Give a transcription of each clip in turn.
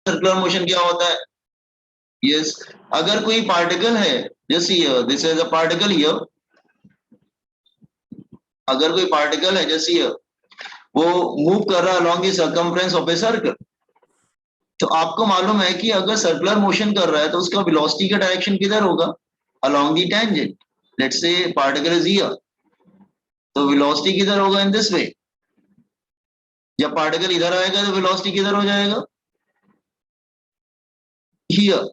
Circular motion क्या होता है? यस, अगर कोई पार्टिकल है, जैसे here this is a particle here, अगर कोई पार्टिकल है जैसे हियर, वो मूव कर रहा है along the circumference of a circle, तो आपको मालूम है कि अगर सर्कुलर मोशन कर रहा है तो उसका वेलोसिटी का डायरेक्शन किधर होगा? Along the tangent. Let's say particle is here, तो वेलोसिटी किधर होगा? In this way. जब पार्टिकल इधर आएगा तो वेलोसिटी किधर हो जाएगा? Here,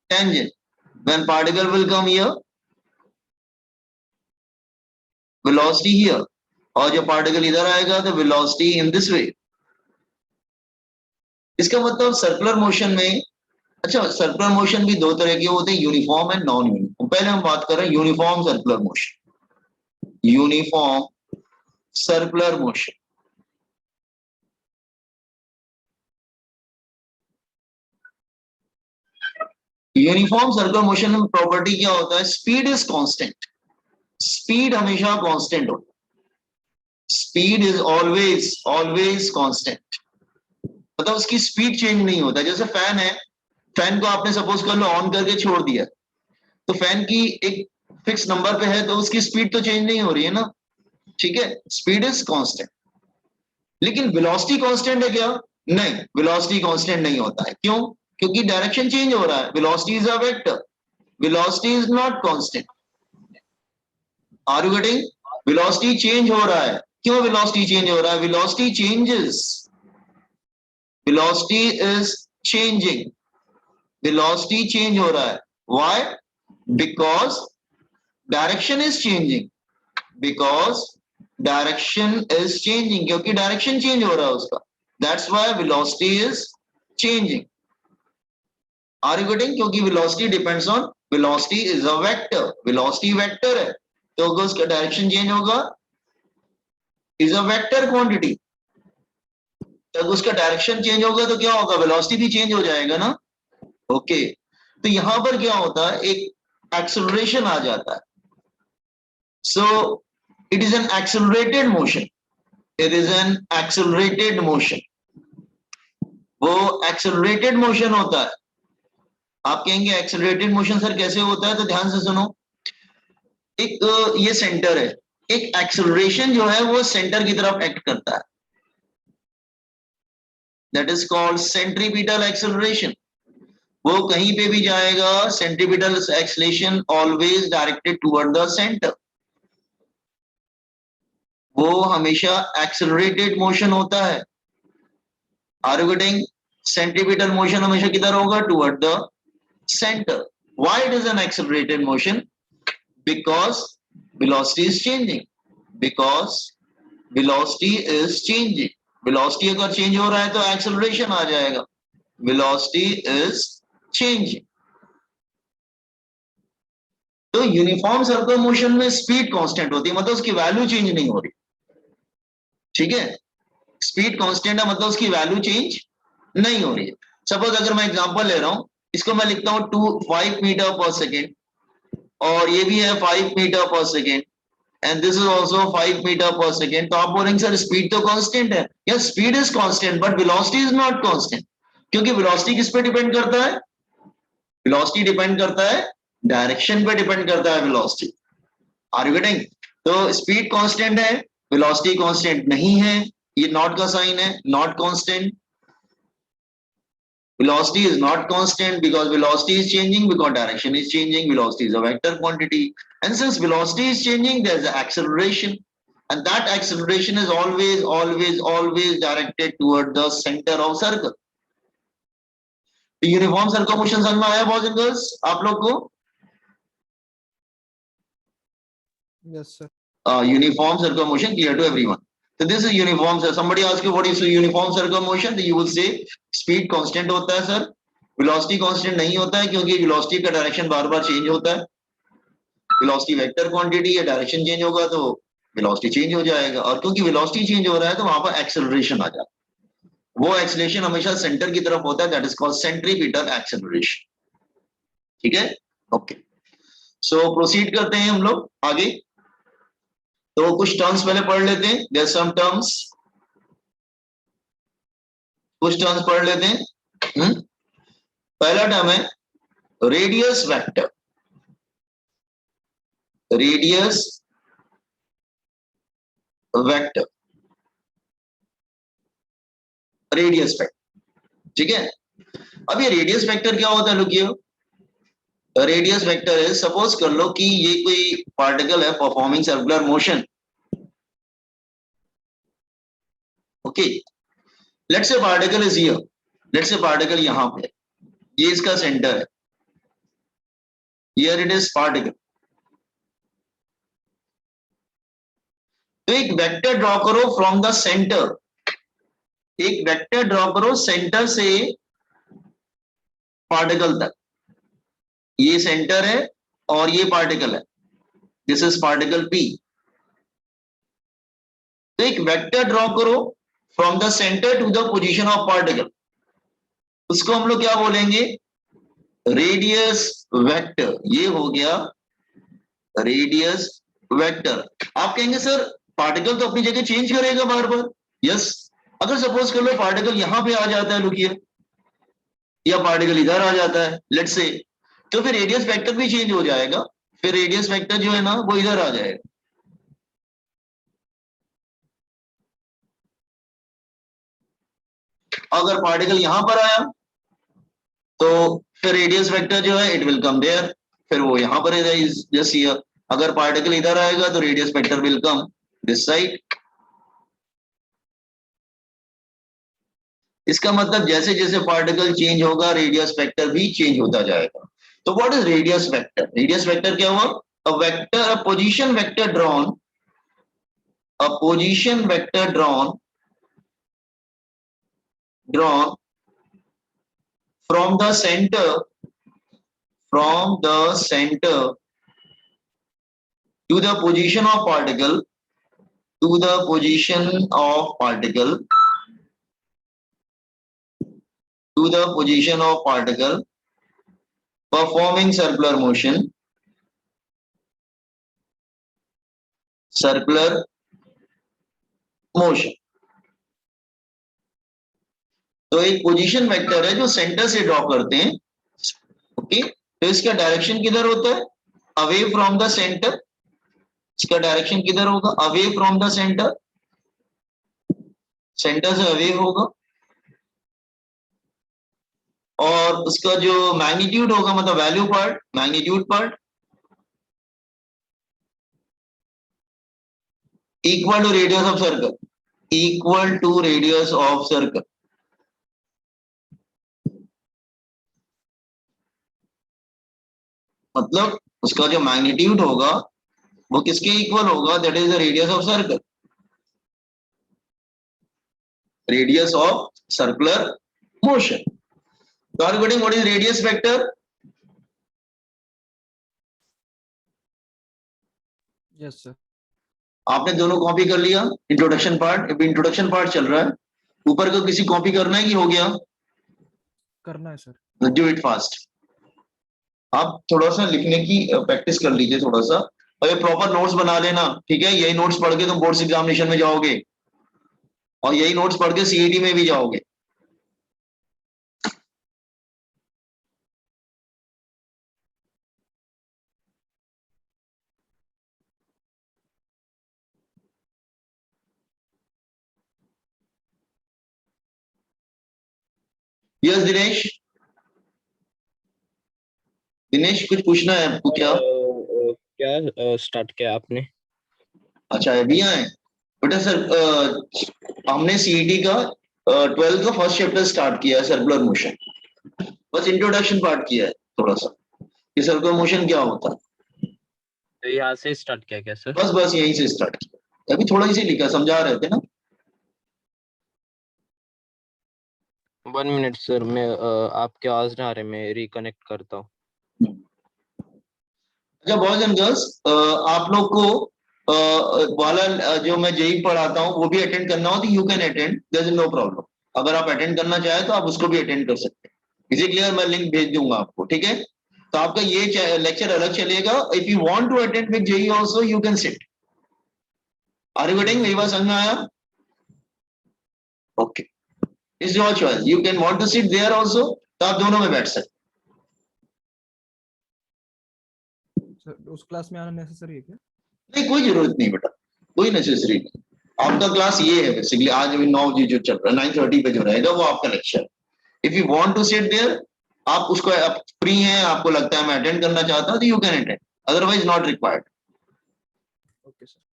tangent. When particle will come here, velocity here, और जब पार्टिकल इधर आएगा तो वेलोसिटी इन दिस वे। इसका मतलब सर्कुलर मोशन में, अच्छा सर्कुलर मोशन भी दो तरह के होते हैं, यूनिफॉर्म एंड नॉन यूनिफॉर्म। पहले हम बात कर रहे हैं uniform circular motion. Uniform circular motion, uniform circular motion में प्रॉपर्टी क्या होता है? Speed is constant. स्पीड हमेशा कांस्टेंट होता है। Speed is always always constant, मतलब उसकी स्पीड चेंज नहीं होता। जैसे फैन है, फैन को आपने सपोज कर लो ऑन करके छोड़ दिया, तो फैन की एक फिक्स नंबर पे है तो उसकी स्पीड तो चेंज नहीं हो रही है ना, ठीक है, स्पीड इज कांस्टेंट। लेकिन वेलोसिटी कांस्टेंट है क्या? नहीं, वेलोसिटी कांस्टेंट नहीं होता है। क्यों? क्योंकि डायरेक्शन चेंज हो रहा है। Velocity is a vector, velocity is not constant. Are you getting? Velocity change हो रहा है। क्यों वेलोसिटी चेंज हो रहा है? Velocity changes, velocity is changing, velocity change हो रहा है। Why? Because direction is changing, because direction is changing, क्योंकि डायरेक्शन चेंज हो रहा है उसका, that's why velocity is changing. Are you getting? क्योंकि velocity depends on, velocity is a vector, velocity vector है, तो अगर उसका डायरेक्शन चेंज होगा, इज अ वेक्टर क्वांटिटी, तो उसका डायरेक्शन चेंज होगा तो क्या होगा? वेलोसिटी भी चेंज हो जाएगा ना। ओके, तो यहां पर क्या होता है? एक एक्सेलरेशन आ जाता है। So it is an accelerated motion, it is an accelerated motion, वो एक्सेलरेटेड मोशन होता है। आप कहेंगे एक्सेलरेटेड मोशन सर कैसे होता है? तो ध्यान से सुनो, एक ये सेंटर है, एक एक्सेलरेशन जो है वो सेंटर की तरफ एक्ट करता है, that is called centripetal acceleration. वो कहीं पे भी जाएगा, centripetal acceleration always directed toward the centre, वो हमेशा एक्सेलरेटेड मोशन होता है। Are you getting? Centripetal motion हमेशा किधर होगा? Toward the center. Why it is an accelerated motion? Because velocity is changing. Because velocity is changing. Velocity अगर change हो रहा है तो acceleration आ जाएगा. Velocity is changing. तो यूनिफॉर्म सर्कुलर मोशन में स्पीड कांस्टेंट होती है, मतलब उसकी वैल्यू चेंज नहीं हो रही, ठीक है। स्पीड कांस्टेंट है मतलब उसकी वैल्यू चेंज नहीं हो रही है। सपोज अगर मैं एग्जांपल ले रहा हूं, इसको मैं लिखता हूं 5 मीटर पर सेकेंड, और ये भी है 5 metre per second, and this is also 5 metre per second. तो आप बोलेंगे सर स्पीड तो कांस्टेंट है। Yes, speed is constant but velocity is not constant, क्योंकि वेलोसिटी किस पे डिपेंड करता है? वेलोसिटी डिपेंड करता है डायरेक्शन पे, डिपेंड करता है वेलोसिटी। Are you getting? तो स्पीड कांस्टेंट है, वेलोसिटी कांस्टेंट नहीं है, ये नॉट का साइन है, not constant. Velocity is not constant because velocity is changing, because direction is changing. Velocity is a vector quantity, and since velocity is changing, there is an acceleration, and that acceleration is always, always, always directed toward the center of circle. तो uniform circular motion समझ में आया boys and girls आप लोग को? Yes, sir. Uniform circular motion clear to everyone. So this is uniform. Sir, somebody asks you what is uniform circular motion, तो you will say speed constant होता है sir, velocity constant नहीं होता है क्योंकि velocity का डायरेक्शन बार बार change होता है। velocity वेक्टर क्वांटिटी है, डायरेक्शन चेंज होगा तो velocity चेंज हो जाएगा, और क्योंकि velocity चेंज हो रहा है तो वहां पर एक्सेलरेशन आ जाता है। वो एक्सेलरेशन हमेशा सेंटर की तरफ होता है, that is called centripetal acceleration, ठीक है। ओके, सो प्रोसीड करते हैं हम लोग आगे। तो कुछ टर्म्स पहले पढ़ लेते हैं, देयर सम टर्म्स, कुछ टर्म्स पढ़ लेते हैं। पहला टर्म है radius vector, radius vector, radius vector, ठीक है। अब ये रेडियस वेक्टर क्या होता है, लुकियो, रेडियस वेक्टर है, सपोज कर लो कि ये कोई पार्टिकल है performing circular motion, okay, let's say particle is here, let's say particle यहां पे, ये इसका सेंटर है, हियर इट इज पार्टिकल। तो एक वेक्टर ड्रॉ करो फ्रॉम द सेंटर, एक वेक्टर ड्रॉ करो सेंटर से पार्टिकल तक, ये सेंटर है और ये पार्टिकल है, दिस इज पार्टिकल पी। तो एक वेक्टर ड्रॉ करो from the centre to the position of particle, उसको हम लोग क्या बोलेंगे, रेडियस वेक्टर। ये हो गया रेडियस वेक्टर। आप कहेंगे सर पार्टिकल तो अपनी जगह चेंज करेगा बार बार, यस। अगर सपोज कर लो पार्टिकल यहां पे आ जाता है, लुकिए, या पार्टिकल इधर आ जाता है, लेट्स से, तो फिर रेडियस वेक्टर भी चेंज हो जाएगा, फिर रेडियस वेक्टर जो है ना वो इधर आ जाएगा। अगर पार्टिकल यहां पर आया तो फिर रेडियस वेक्टर जो है इट विल कम देयर, फिर वो यहां पर जस्ट हियर। अगर पार्टिकल इधर आएगा तो radius vector will come this side. इसका मतलब जैसे जैसे पार्टिकल चेंज होगा रेडियस वेक्टर भी चेंज होता जाएगा। तो what is radius vector, radius vector क्या हुआ, a vector, a position vector drawn, a position vector drawn from the center, from the center to the position of particle, to the position of particle, to the position of particle, performing circular motion, circular motion। तो एक position vector है जो centre से draw करते हैं, okay. तो इसका direction किधर होता है, अवे फ्रॉम द सेंटर, इसका डायरेक्शन किधर होगा, away from the center, center से अवे होगा। और उसका जो मैग्नीट्यूड होगा, मतलब value part, magnitude part equal to radius of circle, equal to radius of circle. मतलब उसका जो मैग्नीट्यूड होगा वो किसके इक्वल होगा, that is the radius of circle, radius of circular motion. तो are getting what is radius vector. Yes, sir. आपने दोनों कॉपी कर लिया, इंट्रोडक्शन पार्ट, अभी इंट्रोडक्शन पार्ट चल रहा है, ऊपर का किसी कॉपी करना है कि हो गया, करना है सर। Do it fast. आप थोड़ा सा लिखने की प्रैक्टिस कर लीजिए थोड़ा सा, और ये प्रॉपर नोट्स बना लेना, ठीक है। यही नोट्स पढ़ के तुम बोर्ड्स एग्जामिनेशन में जाओगे और यही नोट्स पढ़ के सीईटी में भी जाओगे। यस दिनेश, दिनेश कुछ पूछना है आपको क्या? क्या स्टार्ट किया आपने? अच्छा अभी आए बेटा सर, हमने सीईटी का 12th का फर्स्ट चैप्टर स्टार्ट किया है, सर्कुलर मोशन। बस इंट्रोडक्शन पार्ट किया है थोड़ा सा, कि सर्कुलर मोशन क्या होता है। तो यहाँ से स्टार्ट किया क्या सर? बस बस यहीं से स्टार्ट किया, अभी थोड़ा ही लिखा, समझा रहे थे ना। 1 मिनट सर, मैं आपके आवाज ना आ रहे, मैं रिकनेक्ट करता हूँ। अच्छा बॉयज एंड गर्ल्स, आप लोग को वाला जो मैं जेई पढ़ाता हूँ वो भी अटेंड करना हो तो you can attend, there is no problem. अगर आप अटेंड करना चाहे तो आप उसको भी अटेंड कर सकते हैं। इसी क्लियर, मैं लिंक भेज दूंगा आपको, ठीक है। तो आपका ये लेक्चर अलग चलेगा। If you want to attend with JEE also you can sit. Are you getting, मेरी बात समझ में आया? Okay. Is your choice, you can want to sit there also, तो आप दोनों में बैठ सकते। सर उस क्लास में आना नेसेसरी है क्या? नहीं, कोई जरूरत नहीं बेटा, कोई नेसेसरी नहीं। आपका क्लास ये है बेसिकली, आज अभी 9 बजे जो चल रहा है, 9:30 पे जो रहेगा वो आपका lecture. If you want to sit there, आप उसको, आप फ्री हैं, आपको लगता है मैं अटेंड करना चाहता हूं, तो you can attend, otherwise not required. Okay sir.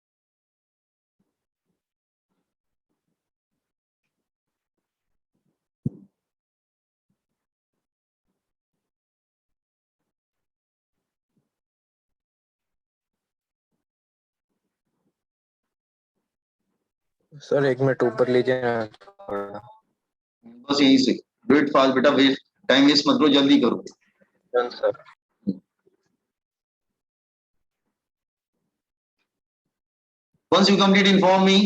Sir 1 minute ऊपर लीजिए ना थोड़ा। बस यही से डू इट फास्ट बेटा, वेस्ट टाइम वेस्ट मत करो, जल्दी करो। Done sir. Once you complete, inform me.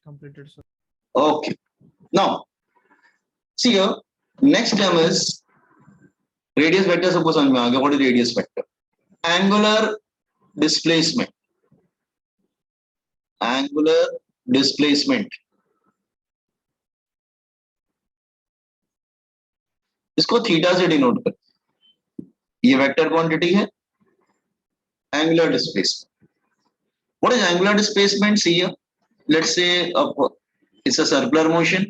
Completed sir. Okay. Now, see here, next term is radius vector. सबको समझ में आ गया, what is radius vector? Angular displacement. Angular displacement. इसको थीटा से डिनोट कर, ये वेक्टर क्वांटिटी है, angular displacement. What is angular displacement? See here, let's say it's a circular motion.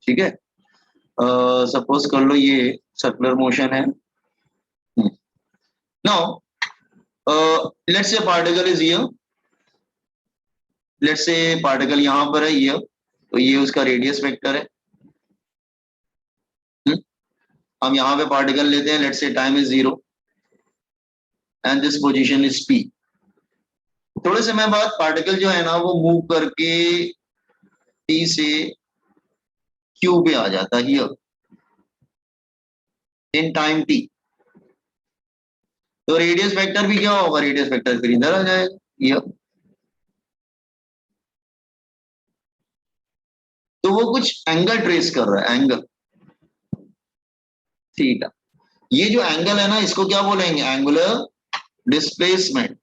ठीक है, सपोज कर लो ये सर्कुलर मोशन है। Now let's say particle is here, let's say particle यहां पर है ये, तो ये उसका रेडियस वेक्टर है। हम यहाँ पे पार्टिकल लेते हैं, let's say time is 0 and this position is p। थोड़े समय बाद पार्टिकल जो है ना वो मूव करके t से q पे आ जाता है हियर इन टाइम t। तो रेडियस वेक्टर भी क्या होगा, रेडियस वेक्टर फिर इधर आ जाएगा हियर। तो वो कुछ एंगल ट्रेस कर रहा है, एंगल थीटा। ये जो एंगल है ना इसको क्या बोलेंगे, angular displacement.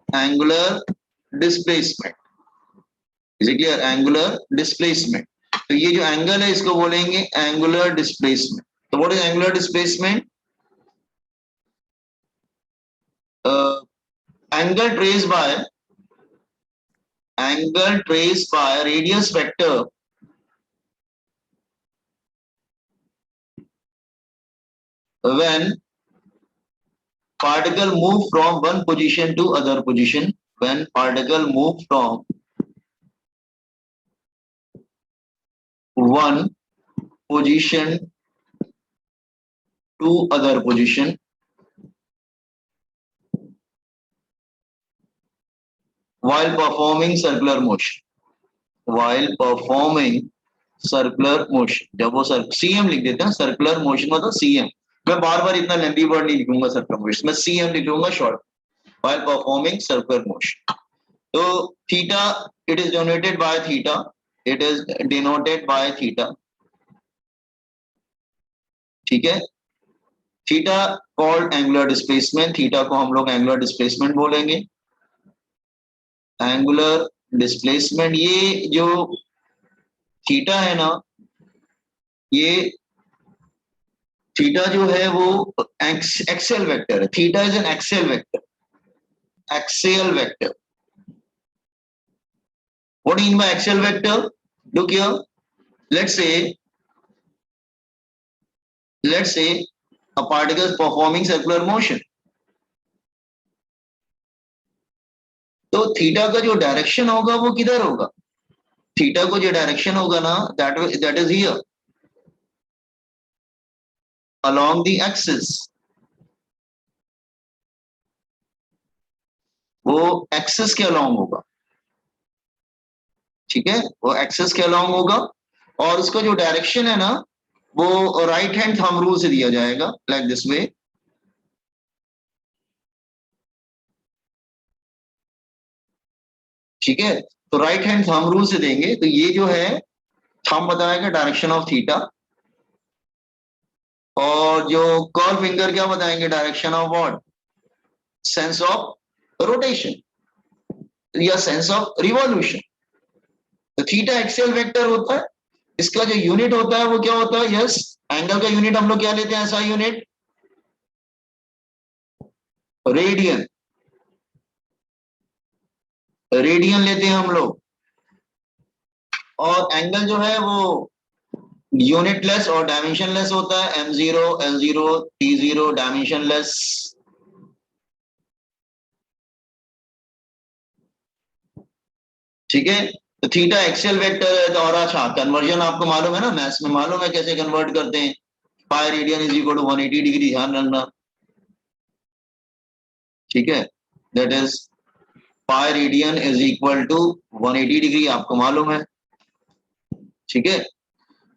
Angular displacement, is it clear? Angular displacement. तो ये जो एंगल है इसको बोलेंगे एंगुलर डिस्प्लेसमेंट। तो what is angular displacement? Angle trace by radius vector when particle move from one position to other position, when particle move from one position to other position while performing circular motion, while performing circular motion. जब वो CM लिख देते हैं, circular motion मतलब CM. मैं बार बार इतना lengthy word नहीं लिखूंगा सर्कुलर मोशन, मैं सीएम लिखूंगा short, while performing circular motion। तो theta, it is denoted by theta, it is denoted by theta. ठीक है, theta called angular displacement, theta को हम लोग एंगुलर डिस्प्लेसमेंट बोलेंगे। एंगुलर डिस्प्लेसमेंट, ये जो थीटा है ना, ये थीटा जो है वो एक्सियल वेक्टर है। Theta is an axial vector, axial vector. What mean by axial vector? Look here, let's say a particle is performing circular motion. तो थीटा का जो डायरेक्शन होगा वो किधर होगा? थीटा को जो डायरेक्शन होगा ना, that is here along the axis. वो एक्सिस के अलोंग होगा, ठीक है, वो एक्सिस के अलोंग होगा और उसका जो डायरेक्शन है ना वो राइट हैंड थंब रूल से दिया जाएगा, लाइक दिस वे. ठीक है, तो राइट हैंड थंब रूल से देंगे तो ये जो है थंब बताएगा डायरेक्शन ऑफ थीटा और जो कर्ल फिंगर क्या बताएंगे? Direction of what? Sense of rotation या सेंस ऑफ रिवॉल्यूशन. तो थीटा एक्सियल वेक्टर होता है, इसका जो यूनिट होता है वो क्या होता है? यस, एंगल का यूनिट हम लोग क्या लेते हैं? ऐसा यूनिट रेडियन, रेडियन लेते हैं हम लोग. और एंगल जो है वो यूनिटलेस और डायमेंशनलेस होता है. m0, l0, t0 dimensionless. ठीक है, तो थीटा एक्सियल वेक्टर है. तो और अच्छा, कन्वर्जन आपको मालूम है ना, मैथ्स में मालूम है कैसे कन्वर्ट करते हैं. Pi radian is equal to 180 degree, ध्यान रखना. ठीक है, that is pi radian is equal to 180 degree, आपको मालूम है. ठीक है,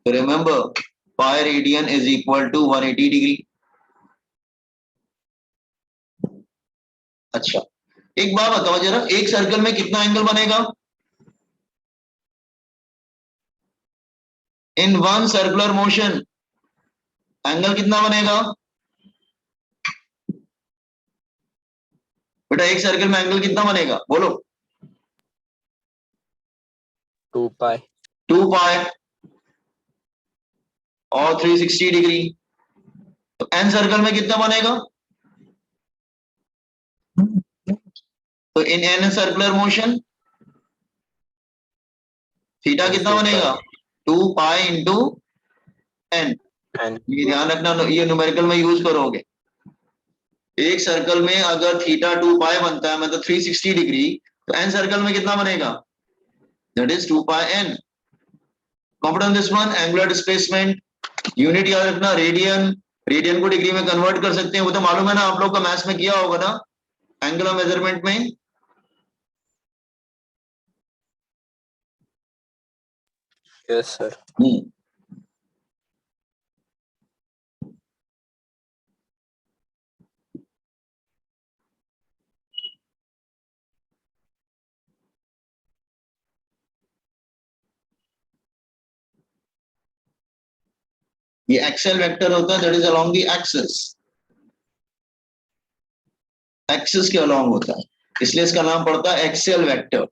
तो remember pi radian is equal to 180 degree. अच्छा, एक बात बताओ जरा, एक सर्कल में कितना एंगल बनेगा? In one circular motion angle कितना बनेगा बेटा? एक सर्कल में एंगल कितना बनेगा बोलो? 2 पाई. 2 पाई और 360 डिग्री. तो एन सर्कल में कितना बनेगा? तो in an circular motion theta कितना बनेगा? 2 पाई इंटू एन. ये ध्यान रखना, ये न्यूमेरिकल में यूज करोगे. एक सर्कल में अगर थीटा 2 पाई बनता है मतलब 360 डिग्री, तो एन सर्कल में कितना बनेगा? That is 2 pi n. Confidence this one. Angular displacement unit याद रखना रेडियन. रेडियन को डिग्री में कन्वर्ट कर सकते हैं, वो तो मालूम है ना, आप लोग का मैथ्स में किया होगा ना एंगुलर मेजरमेंट में. Yes sir. ये एक्सेल वेक्टर होता है, that is along the axis. Axis के अलोंग होता है, इसलिए इसका नाम पड़ता है axial vector.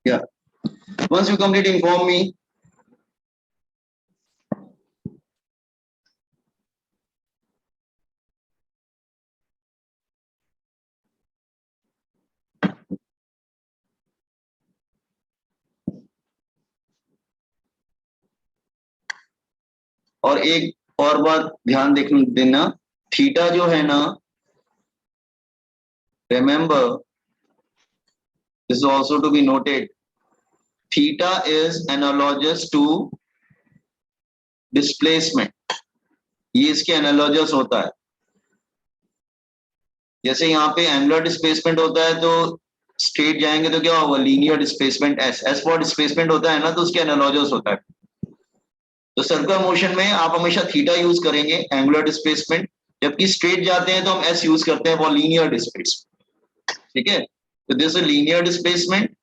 Yeah. Once you complete, inform me. और एक और बात ध्यान देना, थीटा जो है ना, remember this is also to be noted, theta is analogous to displacement. ये इसके एनालॉगस होता है. जैसे यहाँ पे एंगुलर डिस्प्लेसमेंट होता है तो स्ट्रेट जाएंगे तो क्या होगा, linear displacement S, S for displacement होता है ना, तो उसके एनालॉगस होता है। तो सर्कुलर मोशन में आप हमेशा थीटा यूज करेंगे एंगुलर डिस्प्लेसमेंट, जबकि स्ट्रेट जाते हैं तो हम एस यूज करते हैं फॉर लीनियर डिस्प्लेसमेंट। ठीक है, तो this is linear displacement,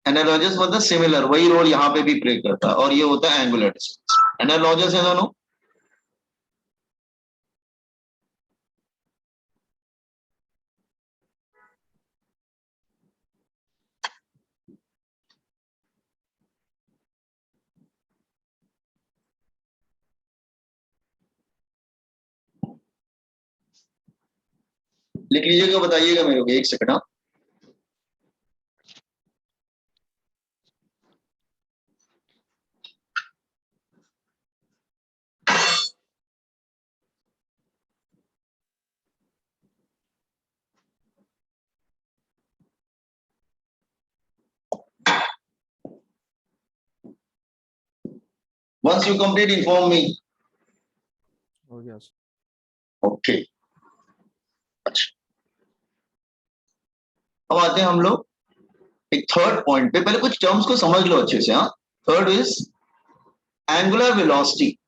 analogous मतलब सिमिलर, वही रोल यहाँ पे भी प्ले करता है, और ये होता है एंगुलर डिस्प्लेसमेंट। एनालॉगस है दोनों। लिख लीजिएगा, बताइएगा मेरे को, एक सेकंड। हाँ, once you complete inform me। हो गया sir. ओके, अच्छा, अब आते हैं हम लोग एक थर्ड पॉइंट पे। पहले कुछ टर्म्स को समझ लो अच्छे से। हाँ, थर्ड इज एंगुलर वेलोसिटी।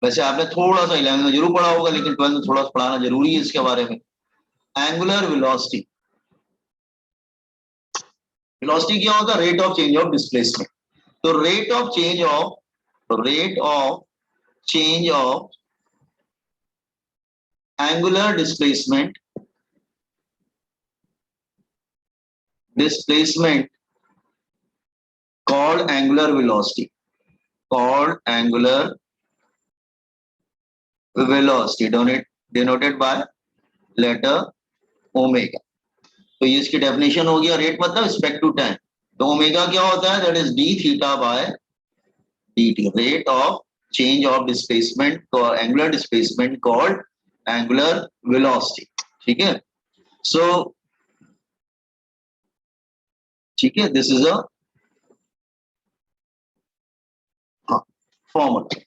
वैसे आपने थोड़ा सा 11 में जरूर पढ़ा होगा, लेकिन 12 में थोड़ा सा पढ़ाना जरूरी है इसके बारे में। एंगुलर वेलोसिटी, वेलोसिटी क्या होता है, rate of change of displacement. तो rate of change of angular displacement called angular velocity, denoted by letter omega. तो ये इसकी डेफिनेशन हो गया। रेट मतलब रिस्पेक्ट टू टाइम। तो ओमेगा क्या होता है, that is D theta by dt, rate of change of displacement, angular displacement called angular velocity. ठीक है, सो ठीक है, दिस इज अ फॉर्मूला।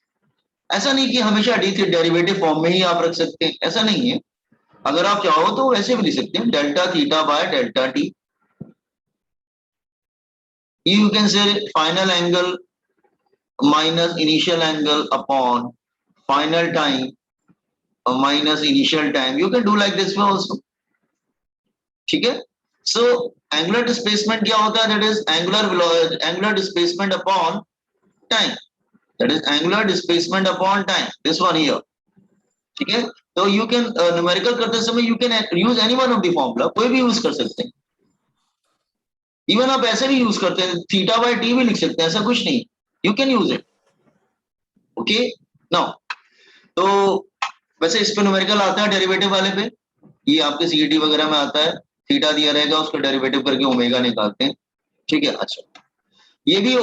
ऐसा नहीं कि हमेशा डी थी डेरिवेटिव फॉर्म में ही आप रख सकते हैं, ऐसा नहीं है। अगर आप चाहो तो वैसे भी लिख सकते हैं, delta theta by delta T. You can say final angle minus initial angle upon final time minus initial time. You can do like this way also. ठीक है, so angular displacement क्या होता है, that is angular displacement upon time, that is angular displacement upon time, this one here। ठीक है, तो you can numerical करते समय you can use any one of the formula, कोई भी यूज कर सकते हैं। इवन आप ऐसे भी यूज करते हैं, थीटा बाय टी भी लिख सकते हैं, ऐसा कुछ नहीं, you can use it. Okay, now तो वैसे इस पे न्यूमेरिकल आता है डेरिवेटिव वाले पे, ये आपके सीईटी वगैरह में आता है। थीटा दिया रहेगा, उसका डेरिवेटिव करके ओमेगा निकालते हैं। ठीक है, अच्छा, ये भी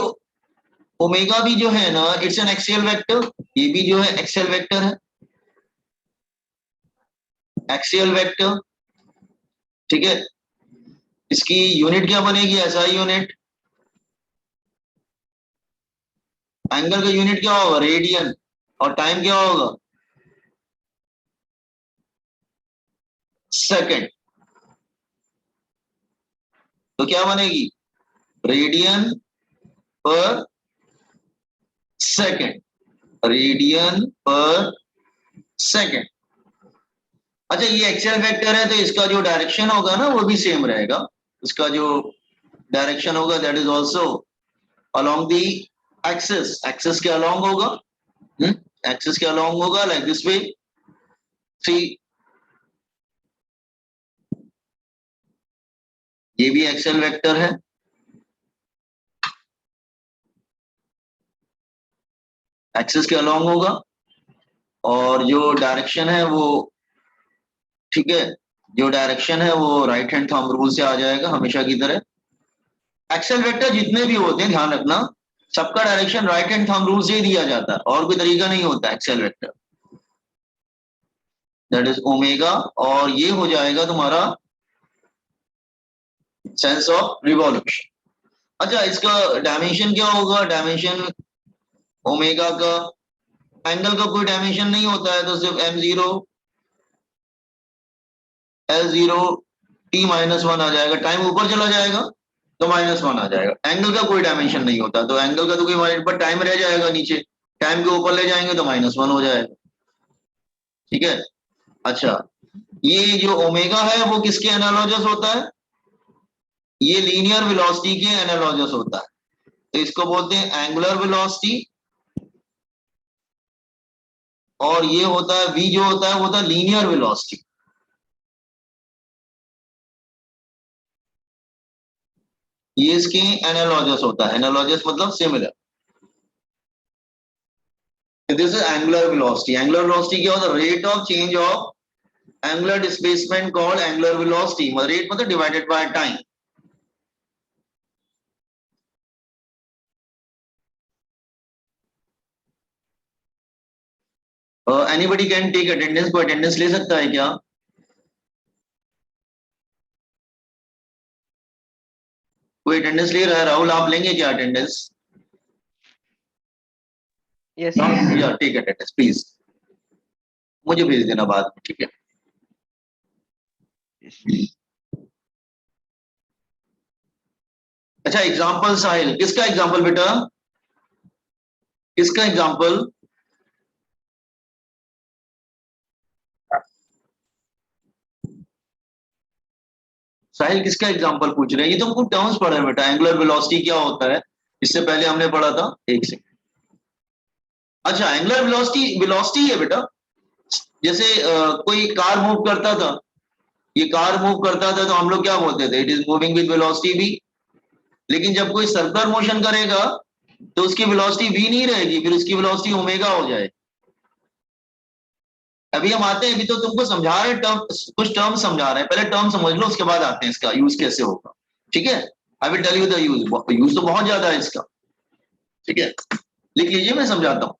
ओमेगा भी जो है ना, इट्स एन एक्सियल वेक्टर। ये भी जो है एक्सियल वेक्टर है, एक्सियल वेक्टर। ठीक है, इसकी यूनिट क्या बनेगी, एसआई यूनिट। एंगल का यूनिट क्या होगा, रेडियन, और टाइम क्या होगा, सेकंड। तो क्या बनेगी, रेडियन पर सेकंड, रेडियन पर सेकंड। अच्छा, ये एक्सियल वेक्टर है, तो इसका जो डायरेक्शन होगा ना वो भी सेम रहेगा। इसका जो डायरेक्शन होगा that is also along the axis, axis के अलोंग होगा, एक्सिस के अलोंग होगा, लाइक दिस वे। सी, ये भी एक्सियल वेक्टर है, एक्सिस के अलोंग होगा, और जो डायरेक्शन है वो, ठीक है, जो डायरेक्शन है वो राइट हैंड थंब रूल से आ जाएगा हमेशा की तरह। एक्सियल वेक्टर जितने भी होते हैं, ध्यान रखना, सबका direction right hand thumb rule से ही दिया जाता है, और कोई तरीका नहीं होता axial vector, that is omega. और ये हो जाएगा तुम्हारा सेंस ऑफ रिवॉल्यूशन। अच्छा, इसका डायमेंशन क्या होगा, डायमेंशन ओमेगा का एंगल का कोई डायमेंशन नहीं होता है, तो सिर्फ m0 L0 t-1 आ जाएगा, टाइम ऊपर चला जाएगा तो -1 आ जाएगा। एंगल का कोई डायमेंशन नहीं होता, तो एंगल का तो कोई पर टाइम रह जाएगा नीचे, टाइम के ऊपर ले जाएंगे तो -1 हो जाएगा। ठीक है। अच्छा, ये जो ओमेगा है वो किसके एनालॉगस होता है? ये लीनियर वेलोसिटी के एनालॉगस होता है, तो इसको बोलते हैं एंगुलर वेलोसिटी। और ये होता है v जो होता है वो होता है लीनियर वेलोसिटी। ये इसके एनालॉगस होता है, एनालॉगस मतलब similar. This is angular velocity. Angular velocity क्या होता है? Rate of change of angular displacement called angular velocity, मतलब रेट मतलब divided by time. Anybody can take attendance, को अटेंडेंस ले सकता है क्या? कोई अटेंडेंस ले रहा है? राहुल आप लेंगे क्या अटेंडेंस? यस या टेक अटेंडेंस प्लीज, मुझे भेज देना बाद में, ठीक है। अच्छा, एग्जांपल साहिल, किसका एग्जांपल बेटा? किसका एग्जांपल? साहिल किसका एग्जांपल पूछ रहे हैं? ये तो हमको टर्म्स पढ़े हैं बेटा, एंगुलर वेलोसिटी क्या होता है, इससे पहले हमने पढ़ा था। एक सेकंड। अच्छा, एंगुलर वेलोसिटी वेलोसिटी है बेटा। जैसे कोई कार मूव करता था, ये कार मूव करता था तो हम लोग क्या बोलते थे? It is moving with velocity v। लेकिन जब कोई सर्कुलर मोशन करेगा तो उसकी वेलोसिटी v नहीं रहेगी, फिर उसकी वेलोसिटी ओमेगा हो जाए। अभी हम आते हैं, अभी तो तुमको समझा रहे हैं टर्म, कुछ टर्म समझा रहे हैं, पहले टर्म समझ लो उसके बाद आते हैं इसका यूज कैसे होगा। ठीक है, I will tell you the use. Use तो बहुत ज्यादा है इसका, ठीक है, लिख लीजिए, मैं समझाता हूं।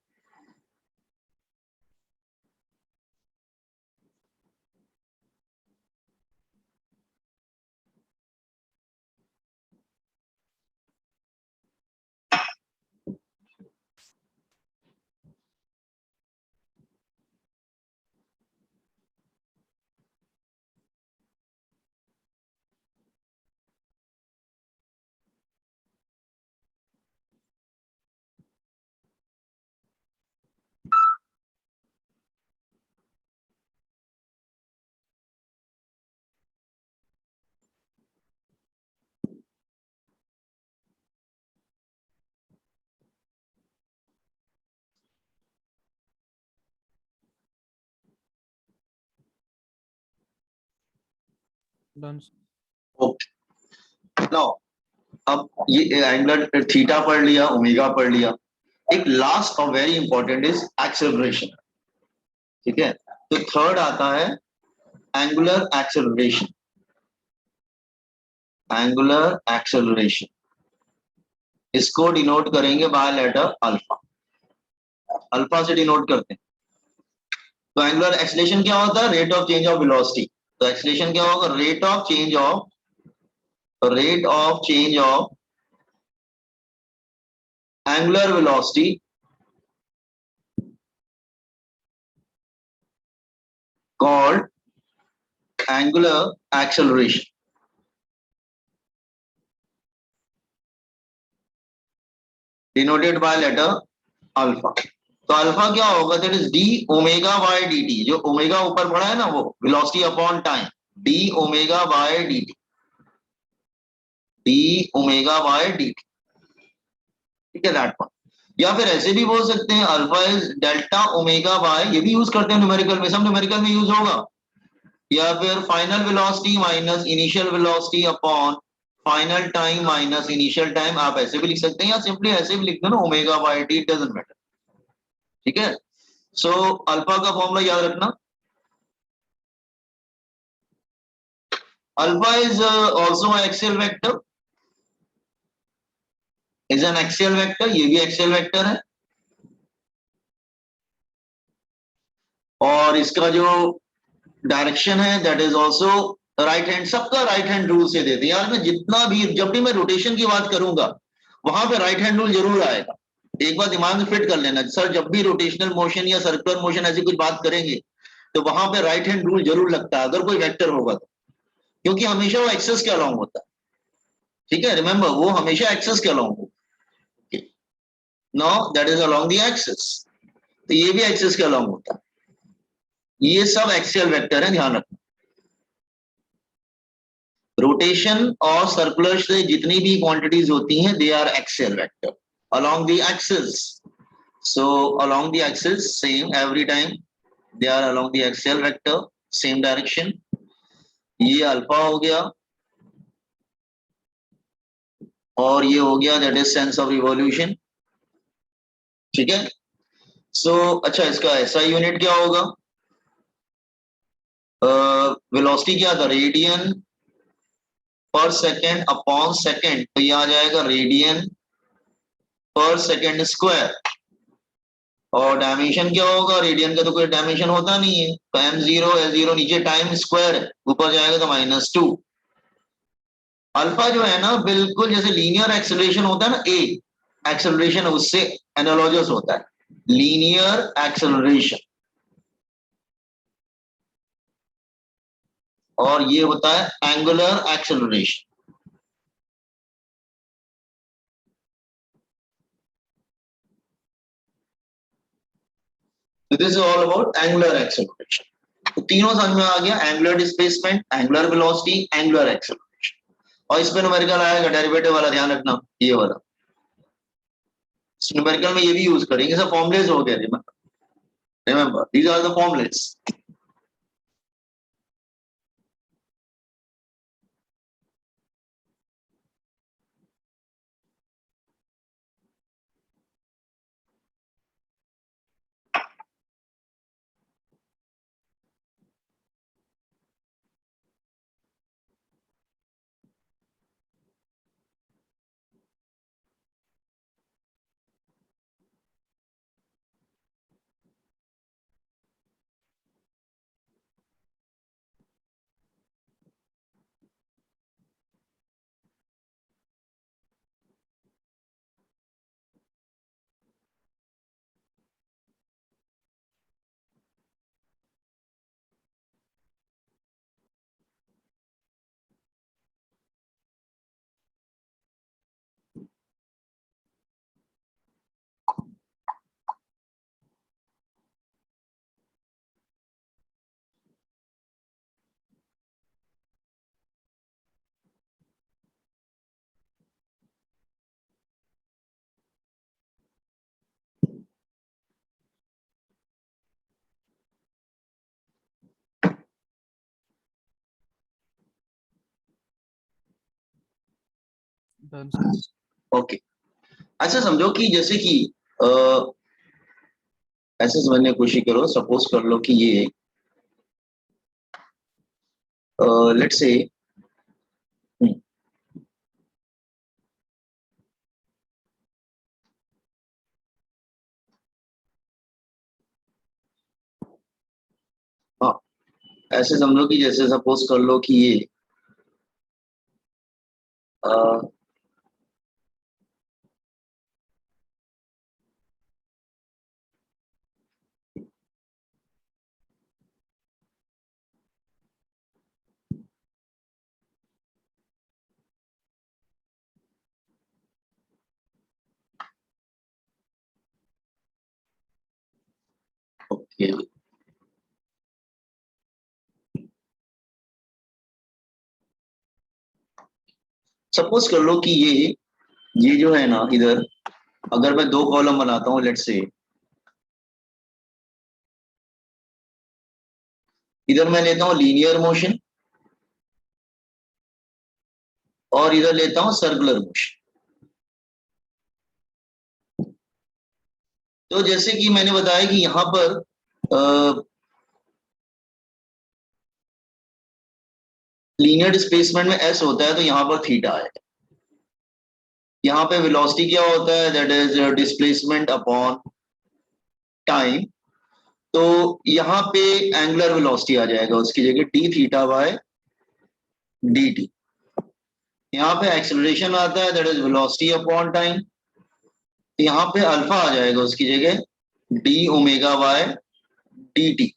डन। ओके, नाउ अब ये एंगुलर थीटा पढ़ लिया, ओमेगा पढ़ लिया, एक लास्ट और वेरी इंपॉर्टेंट इज एक्सेलरेशन। ठीक है, तो थर्ड आता है एंगुलर एक्सेलरेशन। एंगुलर एक्सेलरेशन इसको डिनोट करेंगे बाय लेटर अल्फा। अल्फा से डिनोट करते हैं। तो एंगुलर एक्सेलरेशन क्या होता है? Rate of change of velocity. तो एक्सेलरेशन क्या होगा? Rate of change of angular velocity called angular acceleration। denoted by letter alpha. तो अल्फा क्या होगा? That is D omega by d T. जो ओमेगा ऊपर पड़ा है ना वो velocity upon time, D omega by d t, d omega by d t. ठीक है, दैट वन। या फिर ऐसे भी बोल सकते हैं alpha is delta omega by, ये भी यूज करते हैं न्यूमेरिकल में, सब न्यूमेरिकल में यूज होगा। या फिर final velocity minus initial velocity upon final time minus initial time. आप ऐसे भी लिख सकते हैं या सिंपली ऐसे भी लिख दो ना, omega by T, doesn't matter. ठीक है, सो अल्फा का फॉर्मूला याद रखना। Alpha is also axial vector, is an axial vector, ये भी एक्सियल वेक्टर है। और इसका जो डायरेक्शन है that is also right hand. सबका राइट हैंड रूल से देते हैं यार। मैं जितना भी, जब भी मैं रोटेशन की बात करूंगा वहां पे राइट हैंड रूल जरूर आएगा। एक बार दिमाग में फिट कर लेना सर, जब भी रोटेशनल मोशन या सर्कुलर मोशन ऐसी कुछ बात करेंगे तो वहां पे राइट हैंड रूल जरूर लगता है अगर कोई वेक्टर होगा तो, क्योंकि हमेशा वो एक्सेस के अलोंग होता है। ठीक है, रिमेंबर वो हमेशा एक्सेस के अलोंग होगा। Now that is along the axis, तो ये भी एक्सेस के अलोंग होता है। ये सब एक्सियल वेक्टर है, ध्यान रखना। रोटेशन और सर्कुलर से जितनी भी क्वांटिटीज होती हैं they are axial vector along the axis. So along the axis same every time they are along the axial vector, same direction. ये अल्फा हो गया और ये हो गया that is sense of revolution. ठीक है, सो अच्छा इसका ऐसा यूनिट क्या होगा, वेलोसिटी क्या था, रेडियन पर सेकेंड अपॉन सेकेंड, तो ये आ जाएगा रेडियन पर सेकेंड स्क्वायर। और डायमेंशन क्या होगा, रेडियन का तो कोई डायमेंशन होता नहीं है, तो m0 l0 नीचे टाइम स्क्वायर है, ऊपर जाएगा तो -2। अल्फा जो है ना बिल्कुल जैसे लीनियर एक्सेलरेशन होता है ना, ए एक्सेलरेशन उससे एनालॉगस होता है, लीनियर एक्सेलरेशन। और ये होता है angular acceleration. This is all about angular acceleration. तो तीनों समझ में आ गया, angular displacement, angular velocity, angular acceleration. और इस पे न्यूमेरिकल आएगा डेरिवेटिव वाला, ध्यान रखना ये वाला। न्यूमेरिकल में ये भी यूज करेंगे, सब फॉर्मुलेस हो गए, remember these are the formulas. Done sir. Okay, ऐसे समझो कि जैसे कि ऐसे समझने की कोशिश करो, सपोज कर लो कि ये लेट्स से हाँ, ऐसे समझो कि जैसे सपोज कर लो कि ये ओके, सपोज कर लो कि ये जो है ना इधर, अगर मैं दो कॉलम बनाता हूँ लेट्स से, इधर मैं लेता हूँ लीनियर मोशन और इधर लेता हूँ सर्कुलर मोशन। तो जैसे कि मैंने बताया कि यहाँ पर लीनियर डिस्प्लेसमेंट में एस होता है तो यहाँ पर थीटा है। यहाँ पे वेलोसिटी क्या होता है, that is displacement upon time. तो यहाँ पे एंगुलर वेलोसिटी आ जाएगा, उसकी जगह d theta by d t. यहाँ पे एक्सेलरेशन आता है, that is velocity upon time. यहाँ पे अल्फा आ जाएगा उसकी जगह d omega by d t.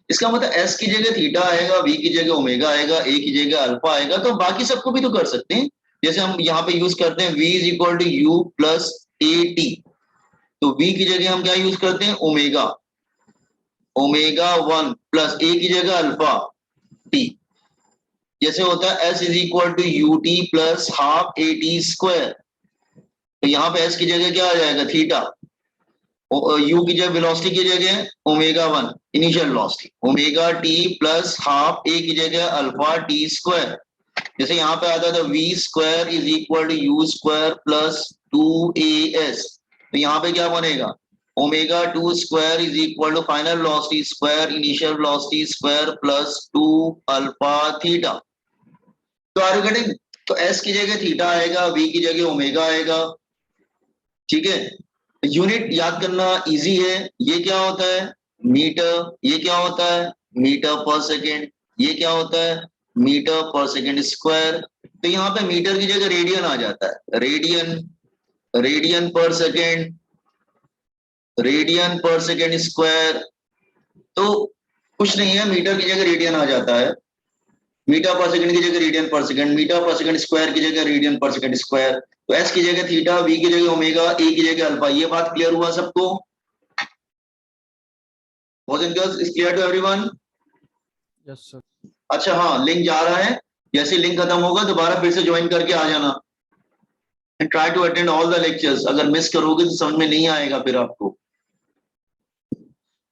इसका मतलब एस की जगह थीटा आएगा, वी की जगह ओमेगा आएगा, ए की जगह अल्फा आएगा। तो बाकी सबको भी तो कर सकते हैं, जैसे हम यहाँ पे यूज करते हैं v is equal to u plus a t. तो v की जगह हम क्या यूज करते हैं, ओमेगा, ओमेगा 1 प्लस ए की जगह अल्फा टी। जैसे होता है s is equal to u t plus half a t square. तो यहाँ पे s की जगह क्या आ जाएगा, थीटा। u की जगह वेलोसिटी की जगह omega 1 initial velocity, omega T plus half A की जगह अल्फा टी स्क्वायर। जैसे यहाँ पे आता था v square is equal to u square plus 2as। तो यहाँ पे क्या बनेगा, omega 2 square is equal to final velocity square initial velocity square plus 2 alpha theta. तो आर यू गेटिंग? तो s की जगह थीटा आएगा, v की जगह ओमेगा आएगा। ठीक है, यूनिट याद करना इजी है। ये क्या होता है, मीटर। ये क्या होता है, मीटर पर सेकेंड। ये क्या होता है, मीटर पर सेकेंड स्क्वायर। तो यहाँ पे मीटर की जगह रेडियन आ जाता है, रेडियन, रेडियन पर सेकेंड, रेडियन पर सेकेंड स्क्वायर। तो कुछ नहीं है, मीटर की जगह रेडियन आ जाता है, मीटर पर सेकंड की जगह रेडियन पर सेकंड, मीटर पर सेकंड स्क्वायर की जगह रेडियन पर सेकंड स्क्वायर। तो एस की जगह थीटा, वी की जगह ओमेगा, ए की जगह अल्फा। ये बात क्लियर हुआ सबको? Boys and girls, is clear to everyone? Yes sir. अच्छा हाँ, लिंक जा रहा है, जैसे लिंक खत्म होगा दोबारा फिर से ज्वाइन करके आ जाना and try to attend all the lectures. अगर मिस करोगे तो समझ में नहीं आएगा फिर आपको।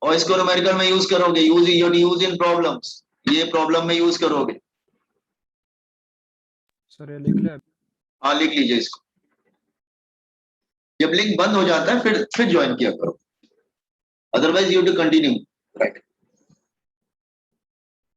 और इसको न्यूमेरिकल में यूज करोगे, यूज इन प्रॉब्लम्स, ये प्रॉब्लम में यूज करोगे। सर ये लिख लिया? हाँ लिख लीजिए इसको। जब लिंक बंद हो जाता है फिर ज्वाइन किया करो, otherwise you to continue, right.